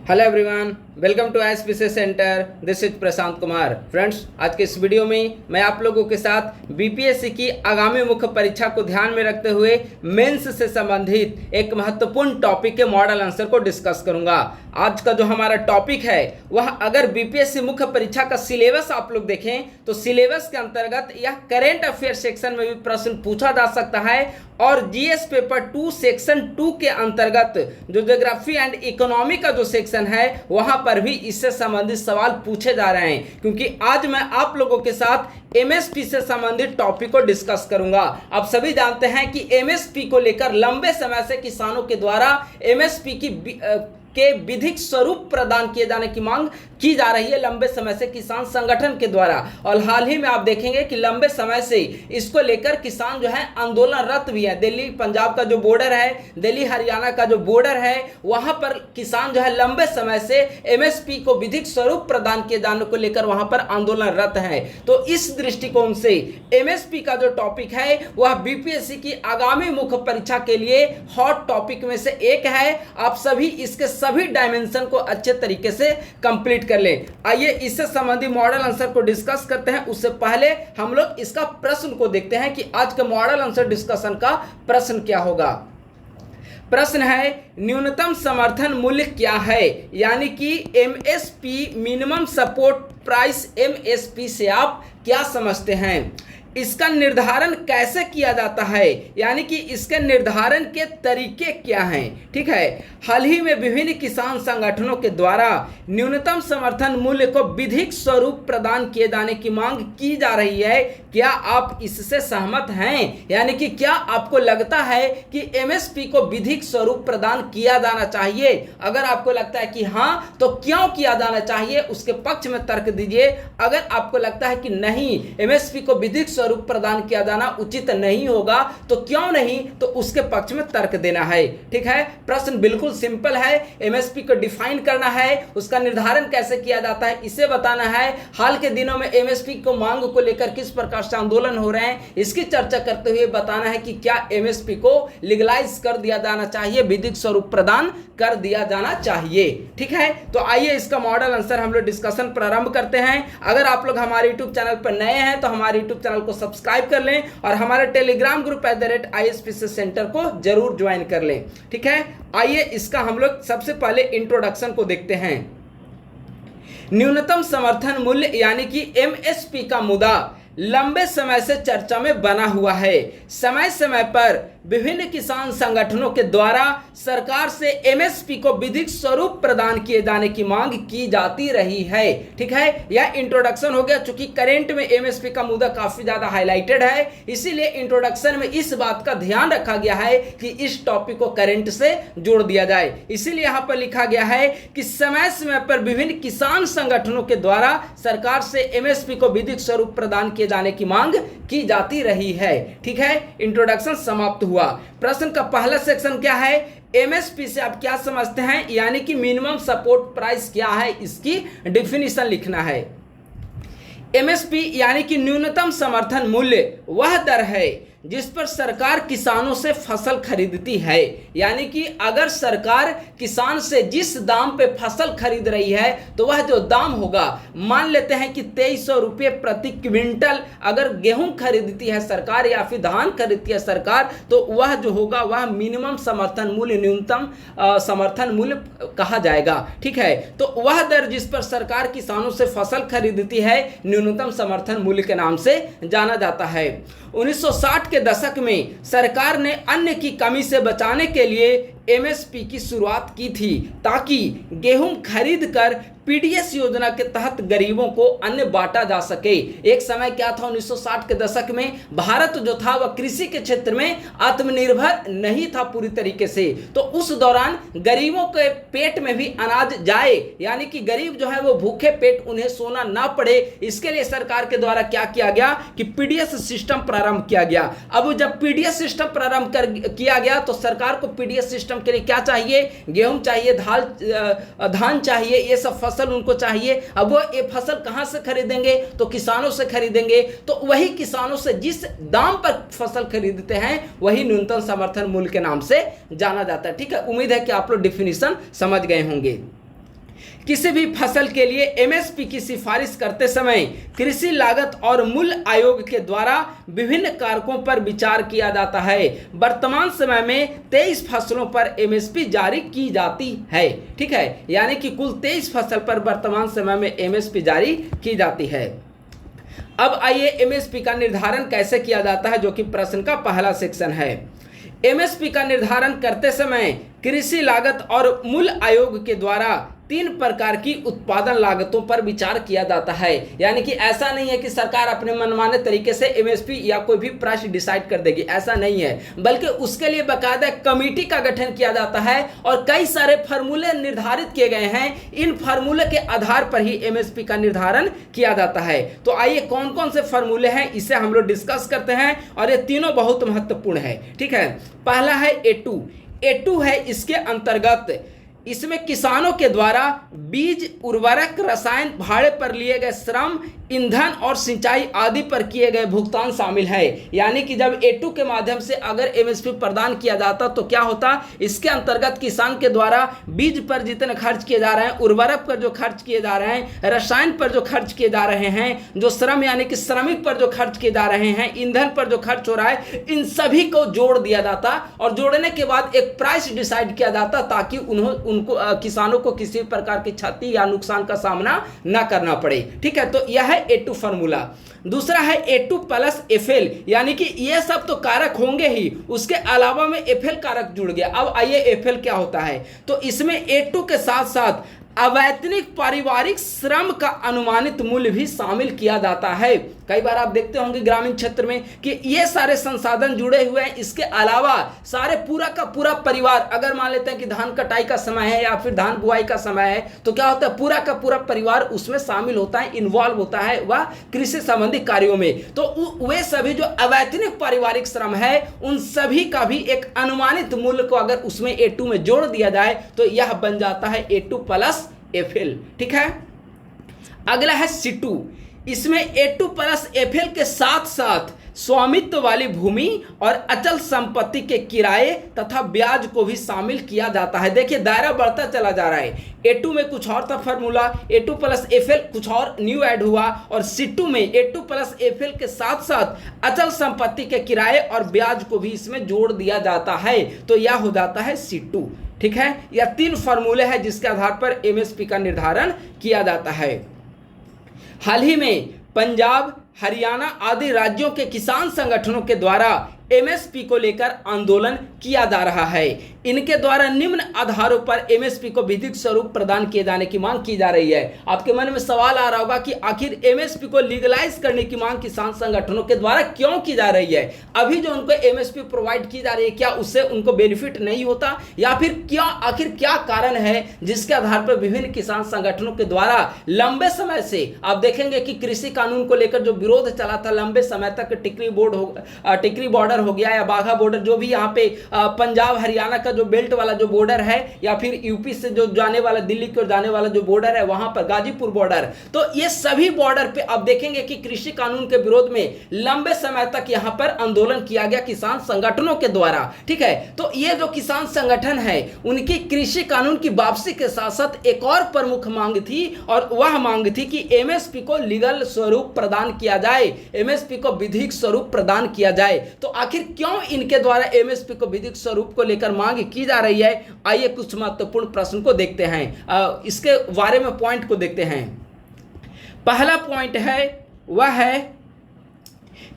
Hello everyone, welcome to ISPC centre. This is Prashant Kumar. Friends, आज के इस वीडियो में मैं आप लोगों के साथ बीपीएससी की आगामी मुख्य परीक्षा को ध्यान में रखते हुए मेंस से संबंधित एक महत्वपूर्ण टॉपिक के मॉडल आंसर को डिस्कस करूंगा। आज का जो हमारा टॉपिक है वह अगर बीपीएससी मुख्य परीक्षा का सिलेबस आप लोग देखें तो सिलेबस के अंतर्गत यह करेंट अफेयर सेक्शन में भी प्रश्न पूछा जा सकता है और जीएस पेपर 2 सेक्शन 2 के अंतर्गत जो ज्योग्राफी एंड इकोनॉमी का जो सेक्शन है वहां पर भी इससे संबंधित सवाल पूछे जा रहे हैं, क्योंकि आज मैं आप लोगों के साथ एमएसपी से संबंधित टॉपिक को डिस्कस करूंगा। आप सभी जानते हैं कि एमएसपी को लेकर लंबे समय से किसानों के द्वारा एमएसपी के विधिक स्वरूप प्रदान किए जाने की मांग की जा रही है लंबे समय से किसान संगठन के द्वारा। और हाल ही में आप देखेंगे कि लंबे समय से इसको लेकर किसान जो है आंदोलनरत भी है। दिल्ली पंजाब का जो बॉर्डर है, दिल्ली हरियाणा का जो बॉर्डर है, वहां पर किसान जो है लंबे समय से एमएसपी को विधिक स्वरूप प्रदान किए जाने को लेकर वहां पर आंदोलनरत है। तो इस दृष्टिकोण से एमएसपी का जो टॉपिक है वह बीपीएससी की आगामी मुख्य परीक्षा के लिए हॉट टॉपिक में से एक है। आप सभी इसके सभी डायमेंशन को अच्छे तरीके से कंप्लीट कर ले। आइए इससे संबंधित मॉडल आंसर को डिस्कस करते हैं। उससे पहले हम लोग इसका प्रश्न को देखते हैं कि आज का मॉडल आंसर डिस्कशन का प्रश्न क्या होगा। प्रश्न है, न्यूनतम समर्थन मूल्य क्या है, यानी कि MSP minimum support price MSP से आप क्या समझते हैं। इसका निर्धारण कैसे किया जाता है, यानी कि इसके निर्धारण के तरीके क्या हैं। ठीक है, हाल ही में विभिन्न किसान संगठनों के द्वारा न्यूनतम समर्थन मूल्य को विधिक स्वरूप प्रदान किए जाने की मांग की जा रही है। क्या आप इससे सहमत हैं, यानी कि क्या आपको लगता है कि एमएसपी को विधिक स्वरूप प्रदान किया जाना चाहिए। अगर आपको लगता है कि हाँ, तो क्यों किया जाना चाहिए, उसके पक्ष में तर्क दीजिए। अगर आपको लगता है कि नहीं, एमएसपी को विधिक स्वरूप प्रदान किया जाना उचित नहीं होगा, तो क्यों नहीं, तो उसके पक्ष में तर्क देना है। ठीक है, प्रश्न बिल्कुल सिंपल है। एमएसपी को डिफाइन करना है, उसका निर्धारण कैसे किया जाता है इसे बताना है। हाल के दिनों में एमएसपी को मांग को लेकर किस प्रकार से आंदोलन हो रहे हैं इसकी चर्चा करते हुए बताना है कि क्या एमएसपी को लीगलाइज कर दिया जाना चाहिए, विधिक स्वरूप प्रदान कर दिया जाना चाहिए। ठीक है, तो आइए इसका मॉडल आंसर हम लोग डिस्कशन प्रारंभ करते हैं। अगर आप लोग हमारे यूट्यूब चैनल पर नए हैं तो हमारे यूट्यूब चैनल को सब्सक्राइब कर लें और हमारे टेलीग्राम ग्रुप @ISPC सेंटर को जरूर ज्वाइन कर लें। ठीक है, आइए इसका हम लोग सबसे पहले इंट्रोडक्शन को देखते हैं। न्यूनतम समर्थन मूल्य यानी कि एमएसपी का मुद्दा लंबे समय से चर्चा में बना हुआ है। समय समय पर विभिन्न किसान संगठनों के द्वारा सरकार से एमएसपी को विधिक स्वरूप प्रदान किए जाने की मांग की जाती रही है। ठीक है, यह इंट्रोडक्शन हो गया। चूंकि करेंट में एमएसपी का मुद्दा काफी ज्यादा हाईलाइटेड है, इसीलिए इंट्रोडक्शन में इस बात का ध्यान रखा गया है कि इस टॉपिक को करेंट से जोड़ दिया जाए। इसीलिए यहां पर लिखा गया है कि समय समय पर विभिन्न किसान संगठनों के द्वारा सरकार से एमएसपी को विधिक स्वरूप प्रदान किए जाने की मांग की जाती रही है। ठीक है, इंट्रोडक्शन समाप्त हुआ। प्रश्न का पहला सेक्शन क्या है, एमएसपी से आप क्या समझते हैं, यानी कि मिनिमम सपोर्ट प्राइस क्या है, इसकी डिफिनीशन लिखना है। एमएसपी यानी कि न्यूनतम समर्थन मूल्य वह दर है जिस पर सरकार किसानों से फसल खरीदती है। यानी कि अगर सरकार किसान से जिस दाम पे फसल खरीद रही है तो वह जो दाम होगा, मान लेते हैं कि 2300 रुपये प्रति क्विंटल अगर गेहूं खरीदती है सरकार या फिर धान खरीदती है सरकार, तो वह जो होगा वह मिनिमम समर्थन मूल्य, न्यूनतम समर्थन मूल्य कहा जाएगा। ठीक है, तो वह दर जिस पर सरकार किसानों से फसल खरीदती है न्यूनतम समर्थन मूल्य के नाम से जाना जाता है। 1960 के दशक में सरकार ने अन्न की कमी से बचाने के लिए एमएसपी की शुरुआत की थी, ताकि गेहूं खरीद कर पीडीएस योजना के तहत गरीबों को अन्न बांटा जा सके। एक समय क्या था, 1960 के दशक में भारत जो था वह कृषि के क्षेत्र में आत्मनिर्भर नहीं था पूरी तरीके से। तो उस दौरान गरीबों के पेट में भी अनाज जाए, यानी कि गरीब जो है वो भूखे पेट उन्हें सोना ना पड़े, इसके लिए सरकार के द्वारा क्या किया गया कि पीडीएस सिस्टम प्रारंभ किया गया। अब जब पीडीएस सिस्टम प्रारंभ किया गया तो सरकार को पीडीएस सिस्टम के लिए क्या चाहिए, गेहूं चाहिए, धान चाहिए, ये सब फसल उनको चाहिए। अब वो ये फसल कहां से खरीदेंगे, तो किसानों से खरीदेंगे। तो वही किसानों से जिस दाम पर फसल खरीदते हैं वही न्यूनतम समर्थन मूल्य के नाम से जाना जाता है। ठीक है, उम्मीद है कि आप लोग डिफिनीशन समझ गए होंगे। किसी भी फसल के लिए एमएसपी की सिफारिश करते समय कृषि लागत और मूल्य आयोग के द्वारा विभिन्न कारकों पर विचार किया जाता है। वर्तमान समय में 23 फसलों पर एमएसपी जारी की जाती है। ठीक है, यानी कि कुल 23 फसल पर वर्तमान समय में एमएसपी जारी की जाती है। अब आइए एमएसपी का निर्धारण कैसे किया जाता है, जो कि प्रश्न का पहला सेक्शन है। एमएसपी का निर्धारण करते समय कृषि लागत और मूल्य आयोग के द्वारा 3 प्रकार की उत्पादन लागतों पर विचार किया जाता है। यानी कि ऐसा नहीं है कि सरकार अपने मनमाने तरीके से एमएसपी या कोई भी प्राइस डिसाइड कर देगी, ऐसा नहीं है, बल्कि उसके लिए बाकायदा कमेटी का गठन किया जाता है और कई सारे फार्मूले निर्धारित किए गए हैं। इन फार्मूले के आधार पर ही एमएसपी का निर्धारण किया जाता है। तो आइए कौन कौन से फार्मूले हैं इसे हम लोग डिस्कस करते हैं, और ये तीनों बहुत महत्वपूर्ण है। ठीक है, पहला है ए2 है। इसके अंतर्गत इसमें किसानों के द्वारा बीज, उर्वरक, रसायन, भाड़े पर लिए गए श्रम, ईंधन और सिंचाई आदि पर किए गए भुगतान शामिल है। यानी कि जब ए2 के माध्यम से अगर एमएसपी प्रदान किया जाता तो क्या होता, इसके अंतर्गत किसान के द्वारा बीज पर जितने खर्च किए जा रहे हैं, उर्वरक पर जो खर्च किए जा रहे हैं, रसायन पर जो खर्च किए जा रहे हैं, जो श्रम यानी कि श्रमिक पर जो खर्च किए जा रहे हैं, ईंधन पर जो खर्च हो रहा है, इन सभी को जोड़ दिया जाता और जोड़ने के बाद एक प्राइस डिसाइड किया जाता ताकि उनको किसानों को किसी प्रकार की क्षति या नुकसान का सामना न करना पड़े। ठीक है, तो यह है ए2 फार्मूला। दूसरा है ए2 प्लस एफएल, यानी कि ये सब तो कारक होंगे ही, उसके अलावा में एफएल कारक जुड़ गया। अब आइए एफएल क्या होता है, तो इसमें ए2 के साथ साथ अवैतनिक पारिवारिक श्रम का अनुमानित मूल्य भी शामिल किया जाता है। कई बार आप देखते होंगे ग्रामीण क्षेत्र में कि ये सारे संसाधन जुड़े हुए हैं। इसके अलावा सारे पूरा का पूरा परिवार, अगर मान लेते हैं कि धान कटाई का समय है या फिर धान बुआई का समय है, तो क्या होता है, पूरा का पूरा परिवार उसमें शामिल होता है, इन्वॉल्व होता है वह कृषि संबंधी कार्यों में। तो वे सभी जो अवैतनिक पारिवारिक श्रम है, उन सभी का भी एक अनुमानित मूल्य को अगर उसमें ए2 में जोड़ दिया जाए तो यह बन जाता है ए2 प्लस एफएल। ठीक है, अगला है C2। इसमें ए2 प्लस एफएल के साथ साथ स्वामित्व वाली भूमि और अचल संपत्ति के किराए तथा ब्याज को भी शामिल किया जाता है। देखिए दायरा बढ़ता चला जा रहा है। ए2 में कुछ और था फार्मूला, ए2 प्लस एफएल कुछ और न्यू ऐड हुआ, और C2 में ए2 प्लस एफएल के साथ साथ अचल संपत्ति के किराए और ब्याज को भी इसमें जोड़ दिया जाता है, तो यह हो जाता है C2। ठीक है, यह 3 फार्मूले हैं जिसके आधार पर एमएसपी का निर्धारण किया जाता है। हाल ही में पंजाब, हरियाणा आदि राज्यों के किसान संगठनों के द्वारा एमएसपी को लेकर आंदोलन किया जा रहा है। इनके द्वारा निम्न आधारों पर एमएसपी को विधिक स्वरूप प्रदान किए जाने की मांग की जा रही है। आपके मन में सवाल आ रहा होगा कि आखिर एमएसपी को लीगलाइज करने की मांग किसान संगठनों के द्वारा क्यों की जा रही है? अभी जो उनको एमएसपी प्रोवाइड की जा रही है, क्या उससे उनको बेनिफिट नहीं होता, या फिर आखिर क्या कारण है जिसके आधार पर विभिन्न किसान संगठनों के द्वारा लंबे समय से, आप देखेंगे कि कृषि कानून को लेकर जो विरोध चला था लंबे समय तक, टिकरी बॉर्डर हो गया या बाघा बॉर्डर, जो भी यहाँ पे पंजाब हरियाणा का जो बेल्ट वाला जो बॉर्डर है, या फिर यूपी से जो जाने वाला, दिल्ली की ओर जाने वाला जो बॉर्डर है, वहां पर गाजीपुर बॉर्डर, तो ये सभी बॉर्डर पे आप देखेंगे कि कृषि कानून के विरोध में लंबे समय तक यहाँ पर आंदोलन किया गया किसान संगठनों के द्वारा। ठीक है, तो ये जो किसान संगठन है उनकी कृषि कानून की वापसी के साथ साथ एक और प्रमुख मांग थी, और वह मांग थी कि एमएसपी को लीगल स्वरूप प्रदान किया जाए, एमएसपी को विधिक स्वरूप प्रदान किया जाए। तो आखिर क्यों इनके द्वारा एमएसपी को विधिक स्वरूप को लेकर मांग की जा रही है? आइए कुछ महत्वपूर्ण प्रश्न को देखते हैं, इसके बारे में पॉइंट को देखते हैं। पहला पॉइंट है वह है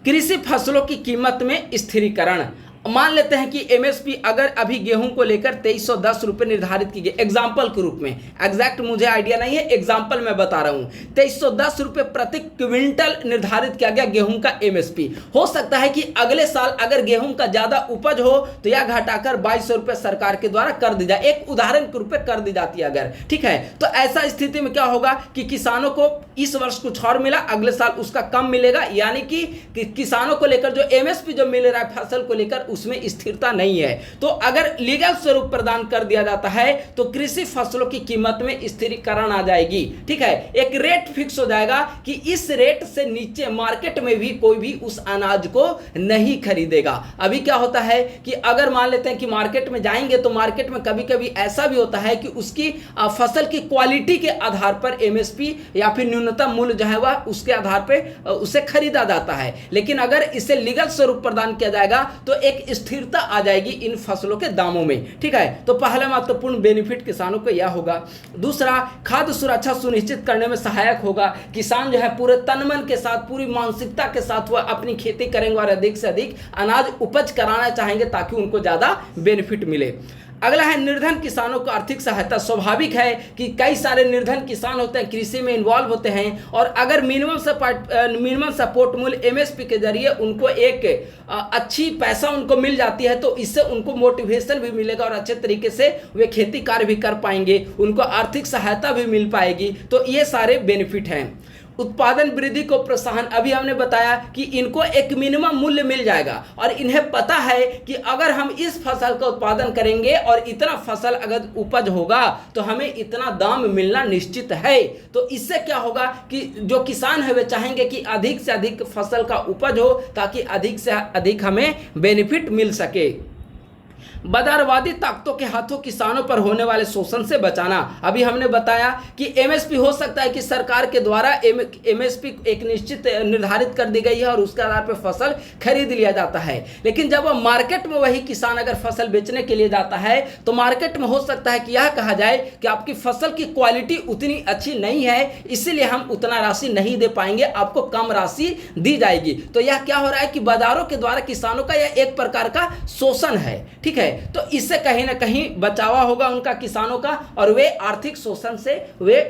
कृषि फसलों की कीमत में स्थिरीकरण। मान लेते हैं कि एमएसपी अगर अभी गेहूं को लेकर 2310 रुपये निर्धारित की गई, एग्जाम्पल के रूप में, एग्जैक्ट मुझे आइडिया नहीं है, एग्जाम्पल मैं बता रहा हूं, 2310 रुपये प्रति क्विंटल निर्धारित किया गया गेहूं का एमएसपी। हो सकता है कि अगले साल अगर गेहूं का ज्यादा उपज हो तो यह घटाकर 2200 रुपये सरकार के द्वारा कर दी जाए, एक उदाहरण के रूप में कर दी जाती है अगर। ठीक है, तो ऐसा स्थिति में क्या होगा कि किसानों को इस वर्ष कुछ और मिला, अगले साल उसका कम मिलेगा, यानी कि किसानों को लेकर जो एमएसपी जो मिल रहा है फसल को लेकर उसमें स्थिरता नहीं है। तो अगर लीगल स्वरूप प्रदान कर दिया जाता है तो कृषि फसलों की कीमत में स्थिरीकरण आ जाएगी। ठीक है, एक रेट फिक्स हो जाएगा कि इस रेट से नीचे मार्केट में भी कोई भी उस अनाज को नहीं खरीदेगा। अभी क्या होता है कि अगर मान लेते हैं कि मार्केट में जाएंगे तो मार्केट में कभी कभी ऐसा भी होता है कि उसकी फसल की क्वालिटी के आधार पर एमएसपी या फिर न्यूनतम मूल्य जो है वह उसके आधार पर उसे खरीदा जाता है। लेकिन अगर इसे लीगल स्वरूप प्रदान किया जाएगा तो एक स्थिरता आ जाएगी इन फसलों के दामों में। ठीक है, तो पहला महत्वपूर्ण बेनिफिट किसानों को यह होगा। दूसरा, खाद्य सुरक्षा सुनिश्चित करने में सहायक होगा। किसान जो है पूरे तन मन के साथ, पूरी मानसिकता के साथ वह अपनी खेती करेंगे और अधिक से अधिक अनाज उपज कराना चाहेंगे ताकि उनको ज्यादा बेनिफिट मिले। अगला है निर्धन किसानों को आर्थिक सहायता। स्वाभाविक है कि कई सारे निर्धन किसान होते हैं, कृषि में इन्वॉल्व होते हैं, और अगर मिनिमम सपोर्ट मूल्य एमएसपी के जरिए उनको एक अच्छी पैसा उनको मिल जाती है तो इससे उनको मोटिवेशन भी मिलेगा और अच्छे तरीके से वे खेती कार्य भी कर पाएंगे, उनको आर्थिक सहायता भी मिल पाएगी। तो ये सारे बेनिफिट हैं। उत्पादन वृद्धि को प्रोत्साहन, अभी हमने बताया कि इनको एक मिनिमम मूल्य मिल जाएगा और इन्हें पता है कि अगर हम इस फसल का उत्पादन करेंगे और इतना फसल अगर उपज होगा तो हमें इतना दाम मिलना निश्चित है। तो इससे क्या होगा कि जो किसान है वे चाहेंगे कि अधिक से अधिक फसल का उपज हो ताकि अधिक से अधिक हमें बेनिफिट मिल सके। बाजारवादी ताकतों के हाथों किसानों पर होने वाले शोषण से बचाना, अभी हमने बताया कि एमएसपी हो सकता है कि सरकार के द्वारा एमएसपी एक निश्चित निर्धारित कर दी गई है और उसके आधार पर फसल खरीद लिया जाता है। लेकिन जब वह मार्केट में वही किसान अगर फसल बेचने के लिए जाता है तो मार्केट में हो सकता है कि यह कहा जाए कि आपकी फसल की क्वालिटी उतनी अच्छी नहीं है, इसीलिए हम उतना राशि नहीं दे पाएंगे, आपको कम राशि दी जाएगी। तो यह क्या हो रहा है कि बाजारों के द्वारा किसानों का यह एक प्रकार का शोषण है। ठीक है, तो इससे कहीं ना कहीं बचावा होगा उनका किसानों का और वे आर्थिक शोषण से वे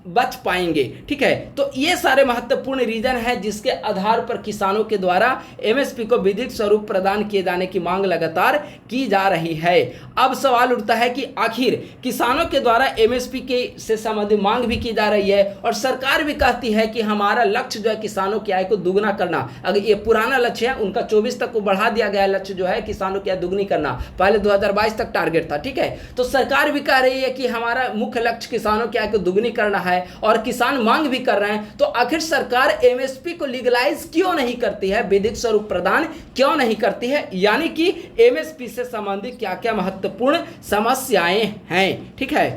बच पाएंगे। ठीक है, तो ये सारे महत्वपूर्ण रीजन है जिसके आधार पर किसानों के द्वारा एमएसपी को विधिक स्वरूप प्रदान किए जाने की मांग लगातार की जा रही है। अब सवाल उठता है कि आखिर किसानों के द्वारा एमएसपी के से संबंधित मांग भी की जा रही है और सरकार भी कहती है कि हमारा लक्ष्य जो है किसानों की आय को दुगना करना। अगर ये पुराना लक्ष्य है उनका 24 तक को बढ़ा दिया गया लक्ष्य जो है किसानों की आय दुगनी करना, पहले 2022 तक टारगेट था। ठीक है, तो सरकार भी कह रही है कि हमारा मुख्य लक्ष्य किसानों की आय को दुगनी करना है और किसान मांग भी कर रहे हैं। तो आखिर सरकार एमएसपी को लीगलाइज क्यों नहीं करती है, विधिक स्वरूप प्रदान क्यों नहीं करती है, यानी कि एमएसपी से संबंधित क्या क्या महत्वपूर्ण समस्याएं हैं। ठीक है,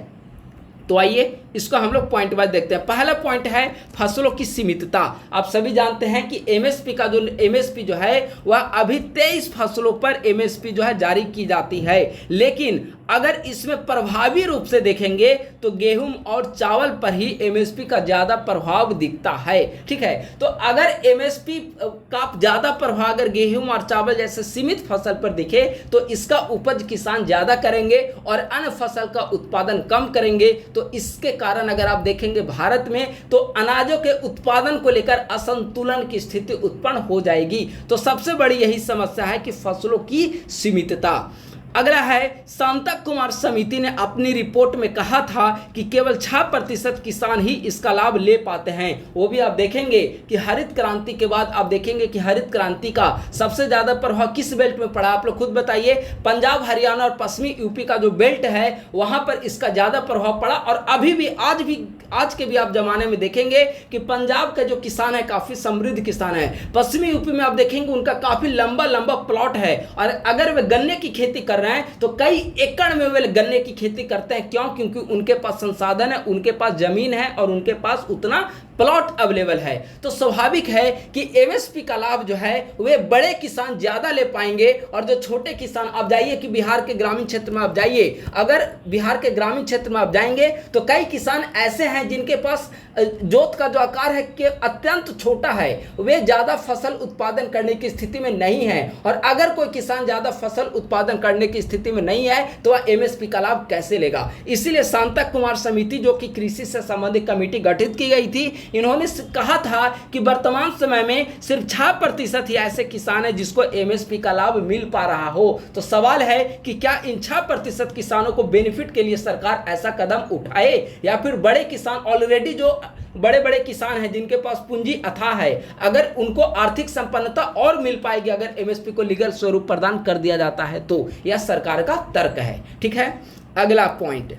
तो आइए इसको हम लोग पॉइंट वाइज देखते हैं। पहला पॉइंट है फसलों की सीमितता। आप सभी जानते हैं कि एमएसपी जो है वह अभी 23 फसलों पर एमएसपी जो है जारी की जाती है, लेकिन अगर इसमें प्रभावी रूप से देखेंगे तो गेहूं और चावल पर ही एमएसपी का ज्यादा प्रभाव दिखता है। ठीक है, तो अगर एमएसपी का ज्यादा प्रभाव अगर गेहूं और चावल जैसे सीमित फसल पर दिखे तो इसका उपज किसान ज्यादा करेंगे और अन्य फसल का उत्पादन कम करेंगे। तो इसके कारण अगर आप देखेंगे भारत में तो अनाजों के उत्पादन को लेकर असंतुलन की स्थिति उत्पन्न हो जाएगी। तो सबसे बड़ी यही समस्या है कि फसलों की सीमितता। अगला है शांता कुमार समिति ने अपनी रिपोर्ट में कहा था कि केवल 6% किसान ही इसका लाभ ले पाते हैं। वो भी आप देखेंगे कि हरित क्रांति के बाद आप देखेंगे कि हरित क्रांति का सबसे ज्यादा प्रभाव किस बेल्ट में पड़ा, आप लोग खुद बताइए। पंजाब, हरियाणा और पश्चिमी यूपी का जो बेल्ट है वहां पर इसका ज्यादा प्रभाव पड़ा और अभी भी आज के भी आप जमाने में देखेंगे कि पंजाब का जो किसान है काफी समृद्ध किसान है। पश्चिमी यूपी में आप देखेंगे उनका काफी लंबा लंबा प्लॉट है और अगर वे गन्ने की खेती कर रहे हैं तो कई एकड़ में वे गन्ने की खेती करते हैं। क्यों? क्योंकि उनके पास संसाधन है, उनके पास जमीन है और उनके पास उतना प्लॉट अवेलेबल है। तो स्वाभाविक है कि एमएसपी का लाभ जो है वे बड़े किसान ज्यादा ले पाएंगे और जो छोटे किसान, आप जाइए कि बिहार के ग्रामीण क्षेत्र में आप जाइए, अगर बिहार के ग्रामीण क्षेत्र में आप जाएंगे तो कई किसान ऐसे हैं जिनके पास जोत का जो आकार है कि अत्यंत छोटा है, वे ज्यादा फसल उत्पादन करने की स्थिति में नहीं है। और अगर कोई किसान ज्यादा फसल उत्पादन करने की स्थिति में नहीं है तो वह एमएसपी का लाभ कैसे लेगा। इसीलिए शांता कुमार समिति जो कि कृषि से संबंधित कमेटी गठित की गई थी, इन्होंने कहा था कि वर्तमान समय में सिर्फ 6% ही ऐसे किसान हैं जिसको एमएसपी का लाभ मिल पा रहा हो। तो सवाल है कि क्या इन 6% किसानों को बेनिफिट के लिए सरकार ऐसा कदम उठाए या फिर बड़े किसान ऑलरेडी जो बड़े बड़े किसान हैं जिनके पास पूंजी अथाह है, अगर उनको आर्थिक संपन्नता और मिल पाएगी अगर एमएसपी को लीगल स्वरूप प्रदान कर दिया जाता है तो। यह सरकार का तर्क है। ठीक है, अगला पॉइंट,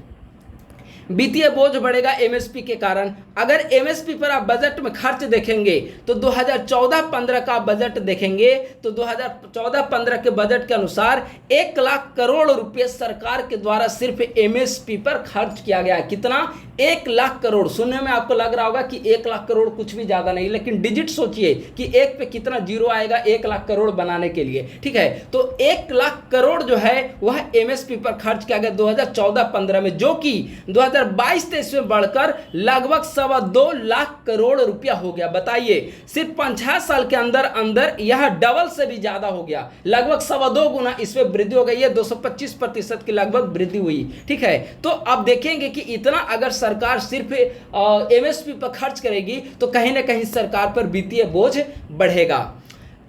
वित्तीय बोझ बढ़ेगा एमएसपी के कारण। अगर एमएसपी पर आप बजट में खर्च देखेंगे तो 2014-15 का बजट देखेंगे तो 2014-15 के बजट के अनुसार 1 लाख करोड़ रुपए सरकार के द्वारा सिर्फ एमएसपी पर खर्च किया गया है। कितना? 1 लाख करोड़। सुनने में आपको लग रहा होगा कि 1 लाख करोड़ कुछ भी ज्यादा नहीं, लेकिन डिजिट सोचिए कि एक पे कितना जीरो आएगा 1 लाख करोड़ बनाने के लिए। ठीक है, तो 1 लाख करोड़ जो है वह एमएसपी पर खर्च किया गया 2014-15 में, जो कि 2022-23 में बढ़कर लगभग 2.25 लाख करोड़ रुपया हो गया। बताइए, सिर्फ 5 साल के अंदर अंदर यह डबल से भी ज्यादा हो गया, लगभग 2.25 गुना इसमें वृद्धि हो गई है, 225% की लगभग वृद्धि हुई। ठीक है, तो आप देखेंगे कि इतना अगर सरकार सिर्फ एमएसपी पर खर्च करेगी तो कहीं ना कहीं सरकार पर वित्तीय बोझ बढ़ेगा।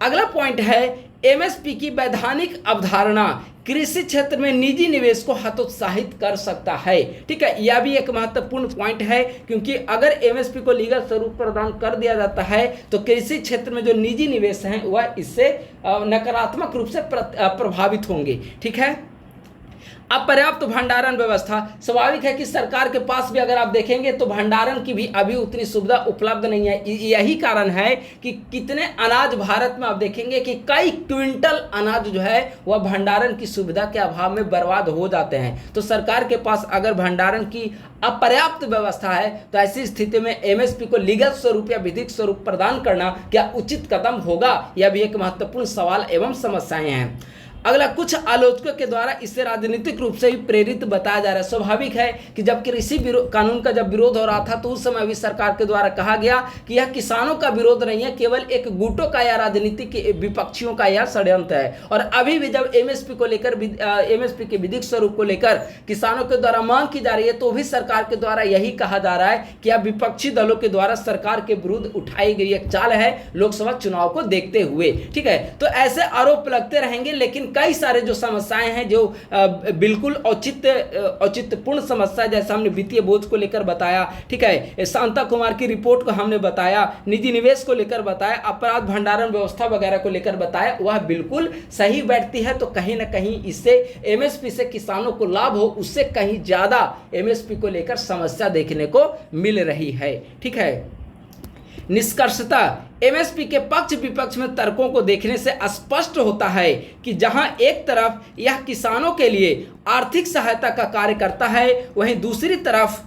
अगला पॉइंट है एमएसपी की वैधानिक अवधारणा कृषि क्षेत्र में निजी निवेश को हतोत्साहित कर सकता है। ठीक है, यह भी एक महत्वपूर्ण पॉइंट है, क्योंकि अगर एमएसपी को लीगल स्वरूप प्रदान कर दिया जाता है तो कृषि क्षेत्र में जो निजी निवेश हैं वह इससे नकारात्मक रूप से प्रभावित होंगे। ठीक है, अपर्याप्त भंडारण व्यवस्था, स्वाभाविक है कि सरकार के पास भी अगर आप देखेंगे तो भंडारण की भी अभी उतनी सुविधा उपलब्ध नहीं है। यही कारण है कि कितने अनाज भारत में आप देखेंगे कि कई क्विंटल अनाज जो है वह भंडारण की सुविधा के अभाव में बर्बाद हो जाते हैं। तो सरकार के पास अगर भंडारण की अपर्याप्त व्यवस्था है तो ऐसी स्थिति में एमएसपी को लीगल स्वरूप या विधिक स्वरूप प्रदान करना क्या उचित कदम होगा? यह भी एक महत्वपूर्ण सवाल एवं समस्याएं हैं। अगला, कुछ आलोचकों के द्वारा इसे राजनीतिक रूप से भी प्रेरित बताया जा रहा है। स्वाभाविक है कि जब कृषि कानून का जब विरोध हो रहा था तो उस समय भी सरकार के द्वारा कहा गया कि यह किसानों का विरोध नहीं है, केवल एक गुटों का या राजनीतिक विपक्षियों का यह षड्यंत्र है। और अभी भी जब एमएसपी को लेकर एमएसपी के विधिक स्वरूप को लेकर किसानों के द्वारा मांग की जा रही है तो भी सरकार के द्वारा यही कहा जा रहा है कि यह विपक्षी दलों के द्वारा सरकार के विरुद्ध उठाई गई एक चाल है लोकसभा चुनाव को देखते हुए। ठीक है, तो ऐसे आरोप लगते रहेंगे, लेकिन कई सारे जो समस्याएं हैं जो बिल्कुल औचित्यपूर्ण समस्या, जैसे हमने वित्तीय बोझ को लेकर बताया, ठीक है, शांता कुमार की रिपोर्ट को हमने बताया, निजी निवेश को लेकर बताया, अपराध भंडारण व्यवस्था वगैरह को लेकर बताया, वह बिल्कुल सही बैठती है। तो कहीं ना कहीं इससे एमएसपी से किसानों को लाभ हो, उससे कहीं ज्यादा एमएसपी को लेकर समस्या देखने को मिल रही है। ठीक है, निष्कर्षता एमएसपी के पक्ष विपक्ष में तर्कों को देखने से स्पष्ट होता है कि जहां एक तरफ यह किसानों के लिए आर्थिक सहायता का कार्य करता है, वहीं दूसरी तरफ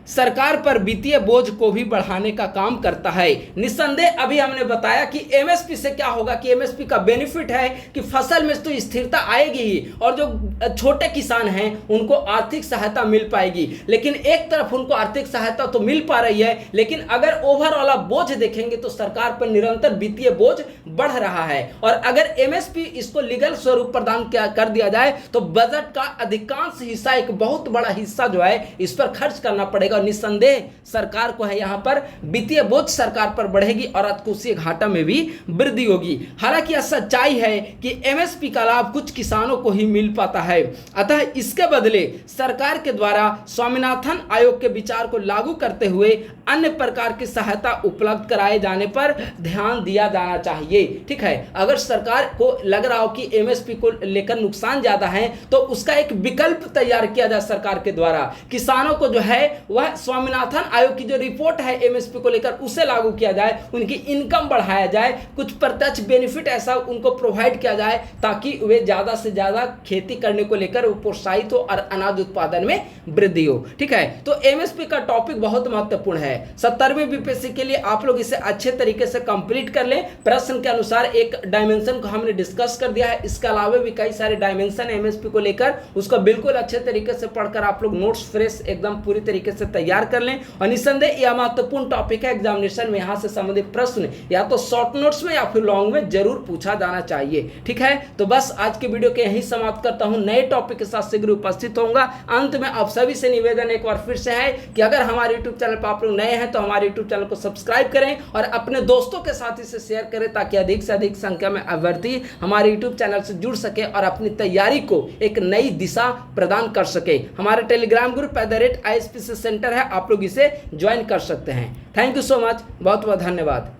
सरकार पर वित्तीय बोझ को भी बढ़ाने का काम करता है। निस्संदेह अभी हमने बताया कि एमएसपी से क्या होगा कि एमएसपी का बेनिफिट है कि फसल में तो स्थिरता आएगी ही और जो छोटे किसान हैं उनको आर्थिक सहायता मिल पाएगी। लेकिन एक तरफ उनको आर्थिक सहायता तो मिल पा रही है, लेकिन अगर ओवरऑल आप बोझ देखेंगे तो सरकार पर निरंतर वित्तीय बोझ बढ़ रहा है। और अगर एमएसपी इसको लीगल स्वरूप प्रदान कर दिया जाए तो बजट का अधिकांश हिस्सा, एक बहुत बड़ा हिस्सा जो है इस पर खर्च करना पड़ेगा। निस्संदेह सरकार को है यहां पर वित्तीय बोझ सरकार पर बढ़ेगी और अतकुशीय घाटा में भी वृद्धि होगी। हालांकि यह सच्चाई है कि एमएसपी का लाभ कुछ किसानों को ही मिल पाता है, अतः इसके बदले सरकार के द्वारा स्वामीनाथन आयोग के विचार को लागू करते हुए अन्य प्रकार की सहायता उपलब्ध कराए जाने पर ध्यान दिया जाना चाहिए। ठीक है, अगर सरकार को लग रहा हो कि एमएसपी को लेकर नुकसान ज्यादा है तो उसका एक विकल्प तैयार किया जाए सरकार के द्वारा। किसानों को जो है वह स्वामीनाथन आयोग की जो रिपोर्ट है एमएसपी को लेकर उसे लागू किया जाए, उनकी इनकम बढ़ाया जाए, कुछ प्रत्यक्ष बेनिफिट ऐसा उनको प्रोवाइड किया जाए ताकि वे ज्यादा से ज्यादा खेती करने को लेकर प्रोत्साहित हो और अनाज उत्पादन में वृद्धि हो। ठीक है, तो एमएसपी का टॉपिक बहुत महत्वपूर्ण है। 70वीं बीपीएससी के लिए आप लोग इसे अच्छे तरीके से कंप्लीट कर लें। प्रश्न के अनुसार एक डायमेंशन को हमने डिस्कस कर दिया है, इसके अलावा भी कई सारे डायमेंशन एमएसपी को लेकर, उसको बिल्कुल अच्छे तरीके से पढ़कर आप लोग नोट्स फ्रेश एकदम पूरी तरीके से तैयार कर लें। और निस्संदेह यह महत्वपूर्ण टॉपिक है, एग्जामिनेशन में यहां से संबंधित प्रश्न या तो शॉर्ट नोट्स में या फिर लॉन्ग में जरूर पूछा जाना चाहिए। ठीक है, तो बस आज के वीडियो के यहीं समाप्त करता हूं, नए टॉपिक के साथ शीघ्र उपस्थित होऊंगा। अंत में आप सभी से निवेदन एक बार फिर से है कि अगर हमारे यूट्यूब चैनल पर आप लोग नए हैं तो हमारे यूट्यूब चैनल को सब्सक्राइब करें और अपने दोस्तों के साथ इसे शेयर करें ताकि अधिक से अधिक संख्या में अभ्यर्थी हमारे यूट्यूब चैनल से जुड़ सके और अपनी तैयारी को एक नई दिशा प्रदान कर सके। हमारे Telegram group @ISPC centre centre है, आप लोग इसे ज्वाइन कर सकते हैं। थैंक यू सो मच, बहुत बहुत धन्यवाद।